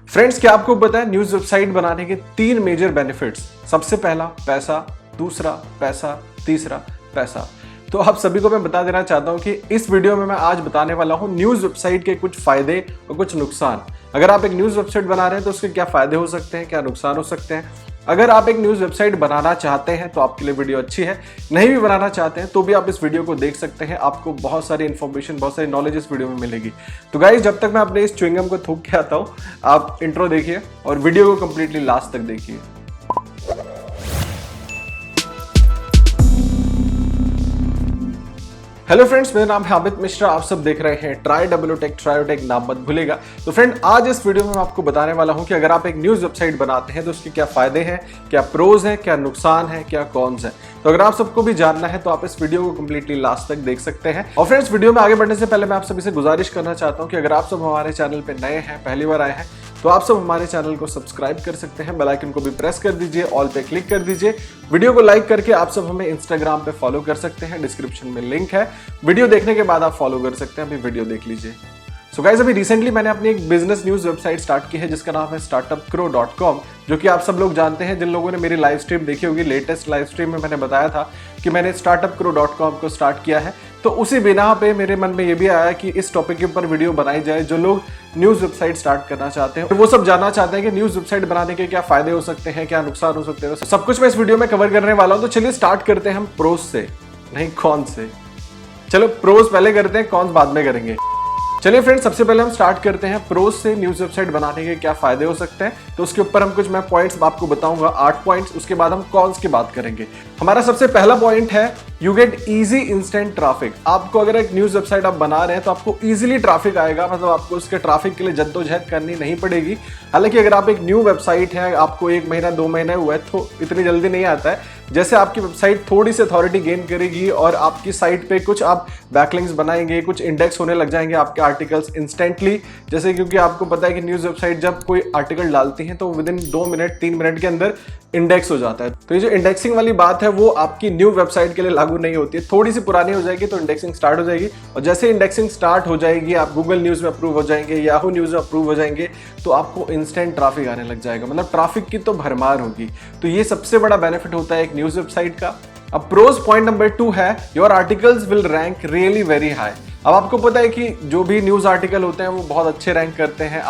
Friends, क्या आपको पता है न्यूज वेबसाइट बनाने के 3 मेजर बेनिफिट्स? सबसे पहला पैसा, दूसरा पैसा, तीसरा पैसा। तो आप सभी को मैं बता देना चाहता हूं कि इस वीडियो में मैं आज बताने वाला हूं न्यूज वेबसाइट के कुछ फायदे और कुछ नुकसान। अगर आप एक न्यूज वेबसाइट बना रहे हैं तो उसके क्या फायदे हो सकते हैं, क्या नुकसान हो सकते हैं। अगर आप एक न्यूज वेबसाइट बनाना चाहते हैं तो आपके लिए वीडियो अच्छी है, नहीं भी बनाना चाहते हैं तो भी आप इस वीडियो को देख सकते हैं। आपको बहुत सारी इन्फॉर्मेशन, बहुत सारी नॉलेज इस वीडियो में मिलेगी। तो गाइस, जब तक मैं अपने इस च्युइंगम को थूक के आता हूँ, आप इंट्रो देखिए और वीडियो को कंप्लीटली लास्ट तक देखिए। हेलो फ्रेंड्स, मेरा नाम है अमित मिश्रा। आप सब देख रहे हैं ट्राई नाम मत भूलेगा। तो फ्रेंड, आज इस वीडियो में मैं आपको बताने वाला हूं कि अगर आप एक न्यूज वेबसाइट बनाते हैं तो उसके क्या फायदे हैं, क्या प्रोज हैं, क्या नुकसान है, क्या कॉन्स हैं। तो अगर आप सबको भी जानना है तो आप इस वीडियो को कंप्लीटली लास्ट तक देख सकते हैं। और फ्रेंड्स, वीडियो में आगे बढ़ने से पहले मैं आप सभी से गुजारिश करना चाहता हूं कि अगर आप सब हमारे चैनल पे नए हैं, पहली बार आए हैं, तो आप सब हमारे चैनल को सब्सक्राइब कर सकते हैं। बेल आइकन को भी प्रेस कर दीजिए, ऑल पे क्लिक कर दीजिए। वीडियो को लाइक करके आप सब हमें इंस्टाग्राम पे फॉलो कर सकते हैं, डिस्क्रिप्शन में लिंक है। वीडियो देखने के बाद आप फॉलो कर सकते हैं। अभी वीडियो देख लीजिए। सो गाइस, अभी रिसेंटली मैंने अपनी एक बिजनेस न्यूज वेबसाइट स्टार्ट की है जिसका नाम है startupcrow.com, जो कि आप सब लोग जानते हैं। जिन लोगों ने मेरी लाइव स्ट्रीम देखी होगी, लेटेस्ट लाइव स्ट्रीम में मैंने बताया था कि मैंने startupcrow.com को स्टार्ट किया है। तो उसी बिना पे मेरे मन में ये भी आया कि इस टॉपिक के ऊपर वीडियो बनाई जाए। जो लोग न्यूज वेबसाइट स्टार्ट करना चाहते हैं, तो वो सब जानना चाहते हैं कि न्यूज वेबसाइट बनाने के क्या फायदे हो सकते हैं, क्या नुकसान हो सकते हैं। सब कुछ मैं इस वीडियो में कवर करने वाला हूं। तो चलिए स्टार्ट करते हैं हम प्रोज से, नहीं कौन से। चलो प्रोज पहले करते हैं, कौन बाद में करेंगे। चलिए फ्रेंड्स, सबसे पहले हम स्टार्ट करते हैं प्रोज से। न्यूज वेबसाइट बनाने के क्या फायदे हो सकते हैं, तो उसके ऊपर हम कुछ मैं पॉइंट्स आपको बताऊंगा, 8 पॉइंट्स। उसके बाद हम कॉन्स की बात करेंगे। हमारा सबसे पहला पॉइंट है you get easy instant traffic. आपको अगर एक न्यूज वेबसाइट आप बना रहे हैं तो आपको इजीली ट्रैफिक आएगा, मतलब आपको उसके ट्रैफिक के लिए जद्दोजहद करनी नहीं पड़ेगी। हालांकि अगर आप एक न्यू वेबसाइट है, आपको 1 महीना 2 महीने हुआ है, तो इतनी जल्दी नहीं आता है। जैसे आपकी वेबसाइट थोड़ी सी अथॉरिटी गेन करेगी और आपकी साइट पे कुछ आप बैकलिंक्स बनाएंगे, कुछ इंडेक्स होने लग जाएंगे आपके आर्टिकल्स इंस्टेंटली। जैसे क्योंकि आपको पता है कि न्यूज वेबसाइट जब कोई आर्टिकल डालती है तो विद इन 2 मिनट 3 मिनट के अंदर इंडेक्स हो जाता है। तो ये जो इंडेक्सिंग वाली बात है वो आपकी न्यू वेबसाइट के लिए लागू नहीं होती है। थोड़ी सी पुरानी हो जाएगी तो इंडेक्सिंग स्टार्ट हो जाएगी, और जैसे इंडेक्सिंग स्टार्ट हो जाएगी आप गूगल न्यूज में अप्रूव हो जाएंगे, याहू न्यूज में अप्रूव हो जाएंगे, तो आपको इंस्टेंट ट्रैफिक आने लग जाएगा। मतलब ट्रैफिक की तो भरमार होगी। तो ये सबसे बड़ा बेनिफिट होता है एक न्यूज वेबसाइट का। अब प्रोज पॉइंट नंबर 2 है your articles will rank really very high. अब आपको पता है कि जो भी न्यूज आर्टिकल होते हैं वो बहुत अच्छे रैंक करते हैं।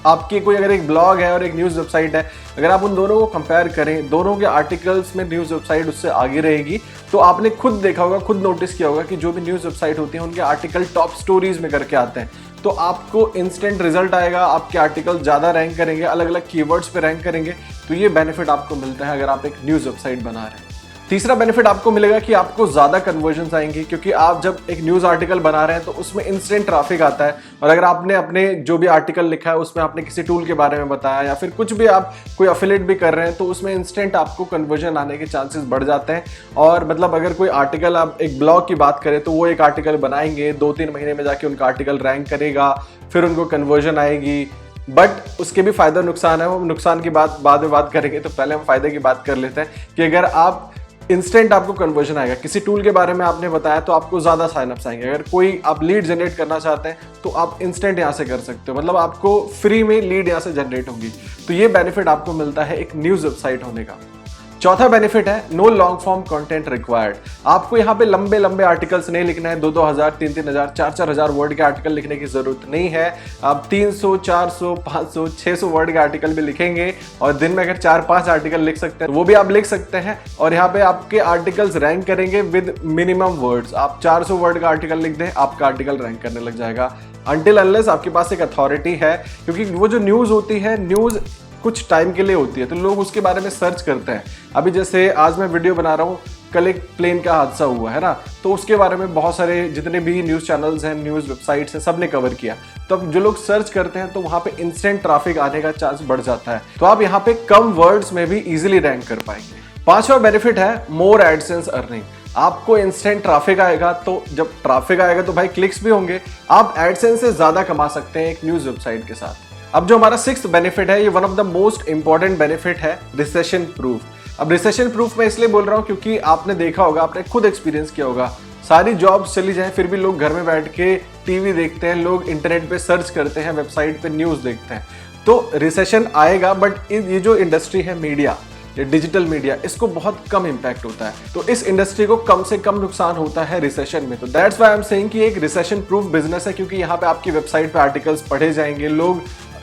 आपके कोई अगर एक ब्लॉग है और एक न्यूज़ वेबसाइट है, अगर आप उन दोनों को कंपेयर करें, दोनों के आर्टिकल्स में न्यूज़ वेबसाइट उससे आगे रहेगी। तो आपने खुद देखा होगा, खुद नोटिस किया होगा कि जो भी न्यूज़ वेबसाइट होती है उनके आर्टिकल टॉप स्टोरीज में करके आते हैं। तो आपको इंस्टेंट रिजल्ट आएगा, आपके आर्टिकल ज़्यादा रैंक करेंगे, अलग अलग कीवर्ड्स पे रैंक करेंगे। तो ये बेनिफिट आपको मिलता है अगर आप एक न्यूज़ वेबसाइट बना रहे हैं। तीसरा बेनिफिट आपको मिलेगा कि आपको ज़्यादा कन्वर्जन्स आएंगी, क्योंकि आप जब एक न्यूज़ आर्टिकल बना रहे हैं तो उसमें इंस्टेंट ट्रैफिक आता है। और अगर आपने अपने जो भी आर्टिकल लिखा है उसमें आपने किसी टूल के बारे में बताया या फिर कुछ भी आप कोई अफिलिएट भी कर रहे हैं, तो उसमें इंस्टेंट आपको कन्वर्जन आने के चांसेस बढ़ जाते हैं। और मतलब अगर कोई आर्टिकल, आप एक ब्लॉग की बात करें तो वो एक आर्टिकल बनाएंगे, 2-3 महीने में जाके उनका आर्टिकल रैंक करेगा, फिर उनको कन्वर्जन आएगी। बट उसके भी फायदा नुकसान है, वो नुकसान की बात बाद में बात करेंगे। तो पहले हम फायदे की बात कर लेते हैं कि अगर आप इंस्टेंट आपको कन्वर्जन आएगा, किसी टूल के बारे में आपने बताया तो आपको ज़्यादा साइनअप्स आएंगे। अगर कोई आप लीड जनरेट करना चाहते हैं तो आप इंस्टेंट यहाँ से कर सकते हो, मतलब आपको फ्री में लीड यहाँ से जनरेट होगी। तो ये बेनिफिट आपको मिलता है एक न्यूज़ वेबसाइट होने का। चौथा बेनिफिट है no long form content required. आपको यहाँ पे लंबे लंबे आर्टिकल्स नहीं लिखना है, 2-2 हज़ार, 3-3 हज़ार, 4-4 हज़ार वर्ड के आर्टिकल लिखने की जरूरत नहीं है। आप 300, 400, 500, 600 वर्ड के आर्टिकल भी लिखेंगे और दिन में अगर 4-5 आर्टिकल लिख सकते हैं वो भी आप लिख सकते हैं। और यहाँ पे आपके आर्टिकल्स रैंक करेंगे विद मिनिमम वर्ड्स। आप 400 वर्ड का आर्टिकल लिख दें, आपका आर्टिकल रैंक करने लग जाएगा, अनटिल अनलेस आपके पास एक अथॉरिटी है। क्योंकि वो जो न्यूज़ होती है, न्यूज़ कुछ टाइम के लिए होती है, तो लोग उसके बारे में सर्च करते हैं। अभी जैसे आज मैं वीडियो बना रहा हूँ, कल एक प्लेन का हादसा हुआ है ना, तो उसके बारे में बहुत सारे जितने भी न्यूज़ चैनल्स हैं, न्यूज़ वेबसाइट्स हैं, सब ने कवर किया। तो अब जो लोग सर्च करते हैं तो वहाँ पे इंस्टेंट ट्रैफिक आने का चांस बढ़ जाता है। तो आप यहाँ पे कम वर्ड्स में भी इजीली रैंक कर पाएंगे। 5वां बेनिफिट है मोर एडसेंस अर्निंग। आपको इंस्टेंट ट्रैफिक आएगा, तो जब ट्रैफिक आएगा तो भाई क्लिक्स भी होंगे, आप एडसेंस से ज़्यादा कमा सकते हैं एक न्यूज़ वेबसाइट के साथ। अब जो हमारा 6th बेनिफिट है, ये one of the most important benefit है, रिसेशन प्रूफ। अब रिसेशन प्रूफ मैं इसलिए बोल रहा हूँ क्योंकि आपने देखा होगा, आपने खुद एक्सपीरियंस किया होगा, सारी जॉब्स चली जाए फिर भी लोग घर में बैठ के टीवी देखते हैं, लोग इंटरनेट पे सर्च करते हैं, वेबसाइट पे न्यूज़ देखते हैं। तो रिसेशन आएगा, बट ये जो इंडस्ट्री है मीडिया, ये डिजिटल मीडिया, इसको बहुत कम इंपैक्ट होता है। तो इस इंडस्ट्री को कम से कम नुकसान होता है रिसेशन में। तो that's why I am saying कि एक रिसेशन प्रूफ बिजनेस है, क्योंकि यहाँ पे आपकी वेबसाइट पे आर्टिकल्स पढ़े जाएंगे। लोग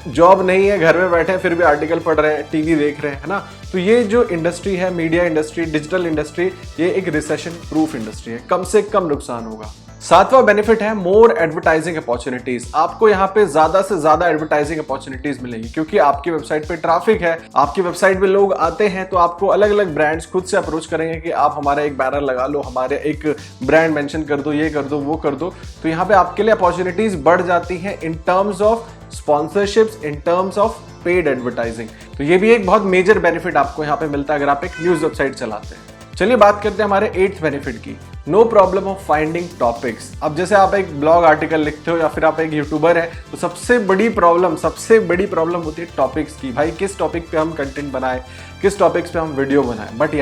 जॉब नहीं है, घर में बैठे हैं, फिर भी आर्टिकल पढ़ रहे हैं, टीवी देख रहे हैं, है ना। तो ये जो इंडस्ट्री है, मीडिया इंडस्ट्री, डिजिटल इंडस्ट्री, ये एक रिसेशन प्रूफ इंडस्ट्री है, कम से कम नुकसान होगा। सातवां बेनिफिट है मोर एडवर्टाइजिंग अपॉर्चुनिटीज। आपको यहाँ पे ज्यादा से ज्यादा एडवर्टाइजिंग अपॉर्चुनिटीज मिलेंगी, क्योंकि आपकी वेबसाइट पे ट्रैफिक है, आपकी वेबसाइट पे लोग आते हैं, तो आपको अलग अलग ब्रांड्स खुद से अप्रोच करेंगे कि आप हमारा एक बैनर लगा लो, हमारे एक ब्रांड मेंशन कर दो, ये कर दो, वो कर दो। तो यहाँ पे आपके लिए अपॉर्चुनिटीज बढ़ जाती हैं in terms of sponsorships, in terms of paid advertising. तो ये भी एक बहुत मेजर बेनिफिट आपको यहाँ पे मिलता है अगर आप एक न्यूज वेबसाइट चलाते हैं। चलिए बात करते हैं हमारे 8th बेनिफिट की, no problem of finding topics. अब जैसे आप एक ब्लॉग आर्टिकल लिखते हो या फिर आप एक यूट्यूबर है, तो सबसे बड़ी प्रॉब्लम होती है टॉपिक्स की। भाई किस टॉपिक पे हम कंटेंट बनाएं, किस टॉपिक्स पे हम वीडियो बनाएं। बट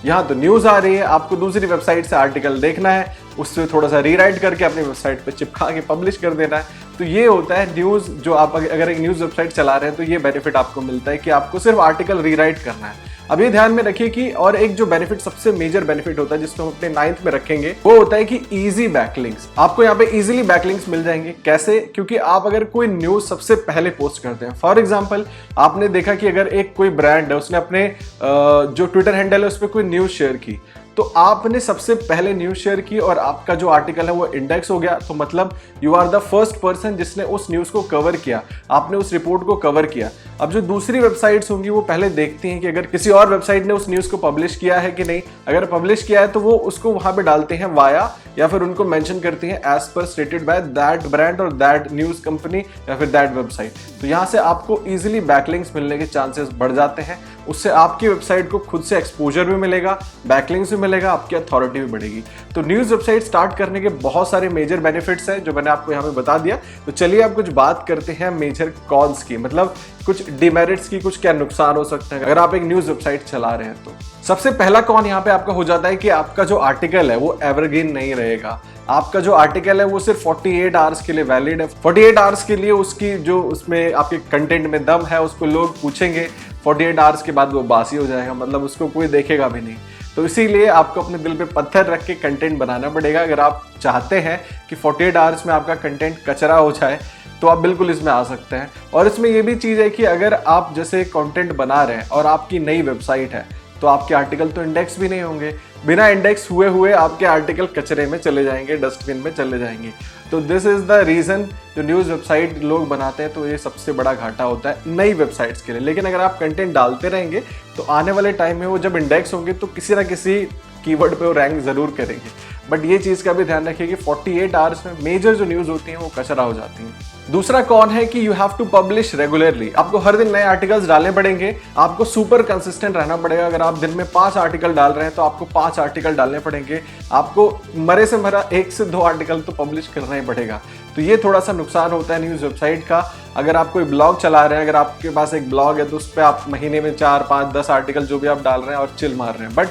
यहाँ तो न्यूज आ रही है, आपको दूसरी वेबसाइट से आर्टिकल देखना है, उससे थोड़ा सा रीराइट करके अपनी वेबसाइट पे चिपका के पब्लिश कर देना है। तो ये होता है न्यूज, जो आप अगर एक न्यूज वेबसाइट चला रहे हैं तो ये बेनिफिट आपको मिलता है कि आपको सिर्फ आर्टिकल रीराइट करना है। अब ये ध्यान में रखिए कि और एक जो बेनिफिट, सबसे मेजर बेनिफिट होता है जिसको हम अपने 9th में रखेंगे, वो होता है कि इजी बैकलिंक्स। आपको यहाँ पे इजीली बैकलिंक्स मिल जाएंगे। कैसे? क्योंकि आप अगर कोई न्यूज सबसे पहले पोस्ट करते हैं, फॉर एग्जांपल आपने देखा कि अगर एक कोई ब्रांड है, उसने अपने जो ट्विटर हैंडल है उस पर कोई न्यूज शेयर की, तो आपने सबसे पहले न्यूज शेयर की और आपका जो आर्टिकल है वो इंडेक्स हो गया, तो मतलब you are the first person जिसने उस न्यूज को कवर किया, आपने उस रिपोर्ट को कवर किया। अब जो दूसरी वेबसाइट्स होंगी वो पहले देखती हैं कि अगर किसी और वेबसाइट ने उस न्यूज को पब्लिश किया है कि नहीं। अगर पब्लिश किया है तो वो उसको वहां पे डालते हैं वाया, या फिर उनको मेंशन करती हैं as per stated by that brand और दैट न्यूज कंपनी या फिर दैट वेबसाइट। तो यहाँ से आपको इजीली बैकलिंक्स मिलने के चांसेस बढ़ जाते हैं। उससे आपकी वेबसाइट को खुद से एक्सपोजर भी मिलेगा, बैकलिंक्स भी मिलेगा, आपकी अथॉरिटी भी बढ़ेगी। तो न्यूज वेबसाइट स्टार्ट करने के बहुत सारे मेजर बेनिफिट्स हैं जो मैंने आपको यहाँ पे बता दिया। तो चलिए अब कुछ बात करते हैं मेजर कॉन्स की, मतलब कुछ डिमेरिट्स की, कुछ क्या नुकसान हो सकते हैं अगर आप एक न्यूज वेबसाइट चला रहे हैं। तो सबसे पहला कॉन यहाँ पे आपका हो जाता है कि आपका जो आर्टिकल है वो एवरग्रीन नहीं रहेगा। आपका जो आर्टिकल है वो सिर्फ 48 आवर्स के लिए वैलिड है। 48 आवर्स के लिए उसकी जो उसमें आपके कंटेंट में दम है उसको लोग पूछेंगे, 48 आवर्स के बाद वो बासी हो जाएगा, मतलब उसको कोई देखेगा भी नहीं। तो इसीलिए आपको अपने दिल पे पत्थर रख के कंटेंट बनाना पड़ेगा। अगर आप चाहते हैं कि 48 आवर्स में आपका कंटेंट कचरा हो जाए तो आप बिल्कुल इसमें आ सकते हैं। और इसमें ये भी चीज़ है कि अगर आप जैसे कंटेंट बना रहे हैं और आपकी नई वेबसाइट है तो आपके आर्टिकल तो इंडेक्स भी नहीं होंगे। बिना इंडेक्स हुए आपके आर्टिकल कचरे में चले जाएंगे, डस्टबिन में चले जाएंगे। तो दिस इज द रीज़न जो न्यूज़ वेबसाइट लोग बनाते हैं, तो ये सबसे बड़ा घाटा होता है नई वेबसाइट्स के लिए। लेकिन अगर आप कंटेंट डालते रहेंगे तो आने वाले टाइम में वो जब इंडेक्स होंगे तो किसी ना किसी कीवर्ड पे वो रैंक जरूर करेंगे। बट ये चीज़ का भी ध्यान रखिए कि 48 आवर्स में मेजर जो न्यूज़ होती हैं वो कचरा हो जाती हैं। दूसरा कौन है कि you have to publish regularly. आपको हर दिन नए आर्टिकल्स डालने पड़ेंगे, आपको सुपर कंसिस्टेंट रहना पड़ेगा। अगर आप दिन में 5 आर्टिकल डाल रहे हैं तो आपको 5 आर्टिकल डालने पड़ेंगे। आपको मरे से मरा 1 से 2 आर्टिकल तो पब्लिश करना ही पड़ेगा। तो ये थोड़ा सा नुकसान होता है न्यूज़ वेबसाइट का। अगर आप कोई ब्लॉग चला रहे हैं, अगर आपके पास एक ब्लॉग है तो उस पर आप महीने में 4, 5, 10 आर्टिकल जो भी आप डाल रहे हैं और चिल मार रहे हैं। बट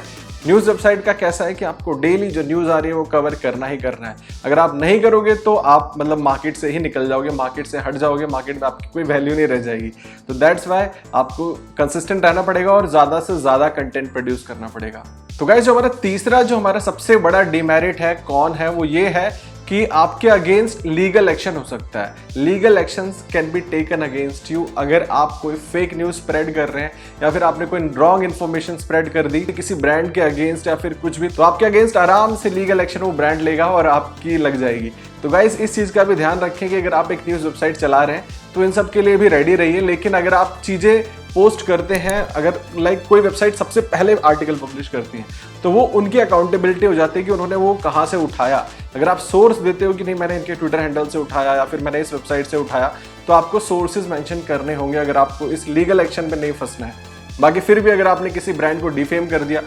न्यूज़ वेबसाइट का कैसा है कि आपको डेली जो न्यूज़ आ रही है वो कवर करना ही करना है। अगर आप नहीं करोगे तो आप मतलब मार्केट से ही निकल जाओगे, मार्केट से हट जाओगे, मार्केट में आपकी कोई वैल्यू नहीं रह जाएगी। तो दैट्स वाई आपको कंसिस्टेंट रहना पड़ेगा और ज़्यादा से ज़्यादा कंटेंट प्रोड्यूस करना पड़ेगा। तो गाइस जो हमारा तीसरा, जो हमारा सबसे बड़ा डिमेरिट है, कौन है, वो ये है कि आपके अगेंस्ट लीगल एक्शन हो सकता है। Legal actions can be taken against you. अगर आप कोई फेक न्यूज़ स्प्रेड कर रहे हैं या फिर आपने कोई रॉन्ग इन्फॉर्मेशन स्प्रेड कर दी किसी ब्रांड के अगेंस्ट या फिर कुछ भी, तो आपके अगेंस्ट आराम से लीगल एक्शन वो ब्रांड लेगा और आपकी लग जाएगी। तो गाइस इस चीज़ का भी ध्यान रखें कि अगर आप एक न्यूज़ वेबसाइट चला रहे हैं तो इन सब के लिए भी रेडी रहिए। लेकिन अगर आप चीज़ें पोस्ट करते हैं, अगर कोई वेबसाइट सबसे पहले आर्टिकल पब्लिश करती है तो वो उनकी अकाउंटेबिलिटी हो जाती है कि उन्होंने वो कहाँ से उठाया। अगर आप सोर्स देते हो कि नहीं मैंने इनके ट्विटर हैंडल से उठाया या फिर मैंने इस वेबसाइट से उठाया, तो आपको सोर्सेज मेंशन करने होंगे अगर आपको इस लीगल एक्शन में नहीं फंसना है। बाकी फिर भी अगर आपने किसी ब्रांड को डिफेम कर दिया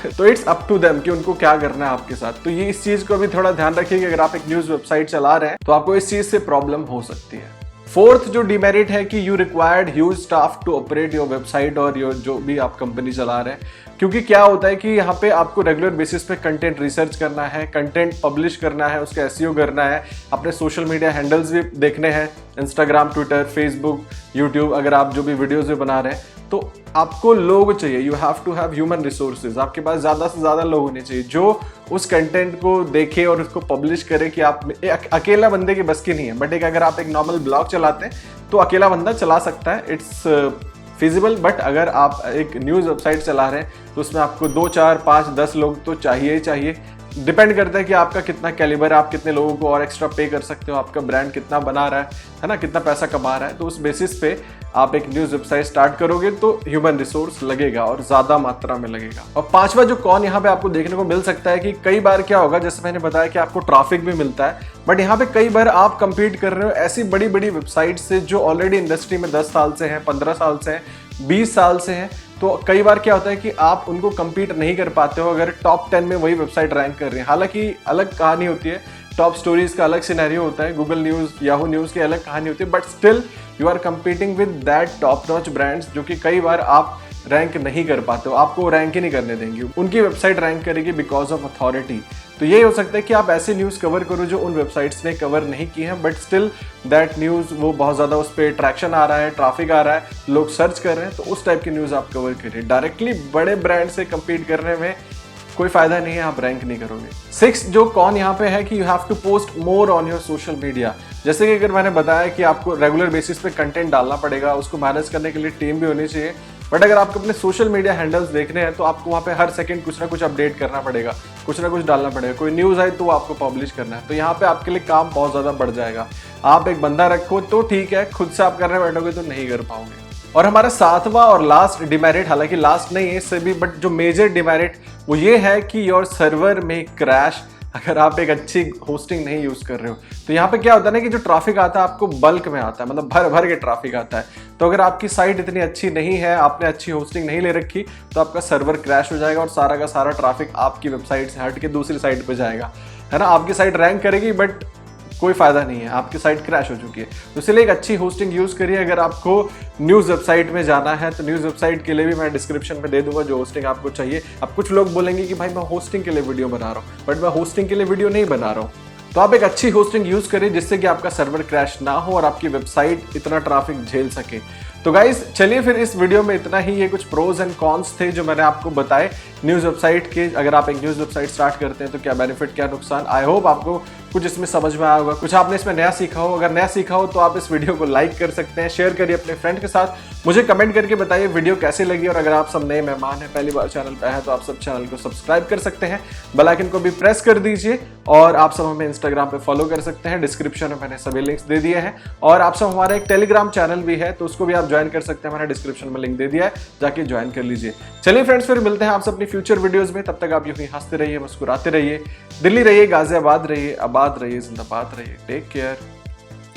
तो इट्स अप टू देम कि उनको क्या करना है आपके साथ। तो ये इस चीज़ को भी थोड़ा ध्यान रखिए कि अगर आप एक न्यूज़ वेबसाइट चला रहे हैं तो आपको इस चीज़ से प्रॉब्लम हो सकती है। फोर्थ जो डिमेरिट है कि you required huge staff to operate your website और योर जो भी आप कंपनी चला रहे हैं, क्योंकि क्या होता है कि यहाँ पे आपको रेगुलर बेसिस पे कंटेंट रिसर्च करना है, कंटेंट पब्लिश करना है, उसका एसईओ करना है, अपने सोशल मीडिया हैंडल्स भी देखने हैं, इंस्टाग्राम, ट्विटर, फेसबुक, यूट्यूब, अगर आप जो भी वीडियोज भी बना रहे हैं तो आपको लोग चाहिए। You have to have human resources. आपके पास ज़्यादा से ज़्यादा लोग होने चाहिए जो उस कंटेंट को देखे और उसको पब्लिश करे। कि आप अकेला बंदे की बस की नहीं है, बट एक अगर आप एक नॉर्मल ब्लॉग चलाते हैं तो अकेला बंदा चला सकता है, इट्स फिजिबल। बट अगर आप एक न्यूज़ वेबसाइट चला रहे हैं तो उसमें आपको 2, 4, 5, 10 लोग तो चाहिए ही चाहिए। डिपेंड करता है कि आपका कितना कैलिबर है, आप कितने लोगों को और एक्स्ट्रा पे कर सकते हो, आपका ब्रांड कितना बना रहा है ना, कितना पैसा कमा रहा है। तो उस बेसिस पे आप एक न्यूज़ वेबसाइट स्टार्ट करोगे तो ह्यूमन रिसोर्स लगेगा और ज़्यादा मात्रा में लगेगा। और पांचवा जो कॉन यहाँ पे आपको देखने को मिल सकता है कि कई बार क्या होगा, जैसे मैंने बताया कि आपको ट्रैफिक भी मिलता है, बट यहाँ पे कई बार आप कंपीट कर रहे हो ऐसी बड़ी बड़ी वेबसाइट से जो ऑलरेडी इंडस्ट्री में 10 साल से हैं, 15 साल से हैं, 20 साल से हैं। तो कई बार क्या होता है कि आप उनको compete नहीं कर पाते हो अगर टॉप 10 में वही वेबसाइट रैंक कर रही है। हालांकि अलग कहानी होती है, टॉप स्टोरीज का अलग सिनेरियो होता है, गूगल न्यूज़, याहू न्यूज़ की अलग कहानी होती है, but still you are competing with that top notch brands जो कि कई बार आप रैंक नहीं कर पाते हो, आपको रैंक ही नहीं करने देंगे, उनकी वेबसाइट रैंक करेगी बिकॉज ऑफ अथॉरिटी। तो ये हो सकता है कि आप ऐसे न्यूज़ कवर करो जो उन वेबसाइट्स ने कवर नहीं की हैं, बट स्टिल दैट न्यूज़ वो बहुत ज़्यादा उस पर ट्रैक्शन आ रहा है, ट्रैफिक आ रहा है, लोग सर्च कर रहे हैं, तो उस टाइप की न्यूज़ आप कवर करिए। डायरेक्टली बड़े ब्रांड से कम्पीट करने में कोई फायदा नहीं है, आप रैंक नहीं करोगे। 6 जो कॉन यहाँ पे है कि you have to post more on your social media. जैसे कि अगर मैंने बताया कि आपको रेगुलर बेसिस पे कंटेंट डालना पड़ेगा, उसको मैनेज करने के लिए टीम भी होनी चाहिए, बट अगर आपको अपने सोशल मीडिया हैंडल्स देखने हैं तो आपको वहाँ पे हर सेकंड कुछ ना कुछ अपडेट करना पड़ेगा, कुछ ना कुछ डालना पड़ेगा। कोई न्यूज़ आई तो आपको पब्लिश करना है, तो यहाँ पे आपके लिए काम बहुत ज़्यादा बढ़ जाएगा। आप एक बंदा रखो तो ठीक है, खुद से आप करने बैठोगे तो नहीं कर पाओगे। और हमारा 7वां और लास्ट डिमेरिट, हालांकि लास्ट नहीं है इससे भी, बट जो मेजर डिमेरिट वो ये है कि योर सर्वर में क्रैश अगर आप एक अच्छी होस्टिंग नहीं यूज़ कर रहे हो। तो यहाँ पे क्या होता है ना कि जो ट्रैफिक आता है आपको बल्क में आता है, मतलब भर भर के ट्रैफिक आता है। तो अगर आपकी साइट इतनी अच्छी नहीं है, आपने अच्छी होस्टिंग नहीं ले रखी, तो आपका सर्वर क्रैश हो जाएगा और सारा का सारा ट्रैफिक आपकी वेबसाइट से हट के दूसरी साइट पे जाएगा, है ना। आपकी साइट रैंक करेगी बट कोई फायदा नहीं है, आपकी साइट क्रैश हो चुकी है। तो इसलिए एक अच्छी होस्टिंग यूज़ करिए। अगर आपको न्यूज़ वेबसाइट में जाना है तो न्यूज़ वेबसाइट के लिए भी मैं डिस्क्रिप्शन में दे दूंगा जो होस्टिंग आपको चाहिए। अब कुछ लोग बोलेंगे कि भाई मैं होस्टिंग के लिए वीडियो बना रहा हूँ, बट मैं होस्टिंग के लिए वीडियो नहीं बना रहा हूँ। तो आप एक अच्छी होस्टिंग यूज़ करिए जिससे कि आपका सर्वर क्रैश ना हो और आपकी वेबसाइट इतना ट्रैफिक झेल सके। तो गाइज चलिए फिर इस वीडियो में इतना ही। ये कुछ प्रोज एंड कॉन्स थे जो मैंने आपको बताए न्यूज़ वेबसाइट के। अगर आप एक न्यूज़ वेबसाइट स्टार्ट करते हैं तो क्या बेनिफिट, क्या नुकसान। आई होप आपको कुछ इसमें समझ में आया होगा, कुछ आपने इसमें नया सीखा हो। अगर नया सीखा हो तो आप इस वीडियो को लाइक कर सकते हैं, शेयर करिए अपने फ्रेंड के साथ। मुझे कमेंट करके बताइए वीडियो कैसे लगी। और अगर आप सब नए मेहमान हैं, पहली बार चैनल पे आए हैं, तो आप सब चैनल को सब्सक्राइब कर सकते हैं, बेल आइकन को भी प्रेस कर दीजिए। और आप सब हमें इंस्टाग्राम पे फॉलो कर सकते हैं, डिस्क्रिप्शन में मैंने सभी लिंक्स दे दिए हैं। और आप सब हमारा एक टेलीग्राम चैनल भी है, तो उसको भी आप ज्वाइन कर सकते हैं, मैंने डिस्क्रिप्शन में लिंक दे दिया है, जाके ज्वाइन कर लीजिए। चलिए फ्रेंड्स, फिर मिलते हैं आपसे अपनी फ्यूचर वीडियोस में। तब तक आप यूं ही हंसते रहिए, मुस्कुराते रहिए, दिल्ली रहिए, गाजियाबाद रहिए, आबाद रहिए, जिंदाबाद रहिए। Take care,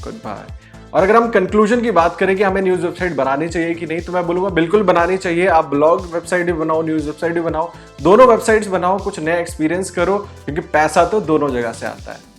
good bye. और अगर हम कंक्लूजन की बात करें कि हमें न्यूज़ वेबसाइट बनानी चाहिए कि नहीं, तो मैं बोलूँगा बिल्कुल बनानी चाहिए। आप ब्लॉग वेबसाइट भी बनाओ, न्यूज़ वेबसाइट भी बनाओ, दोनों वेबसाइट्स बनाओ, कुछ नया एक्सपीरियंस करो, क्योंकि पैसा तो दोनों जगह से आता है।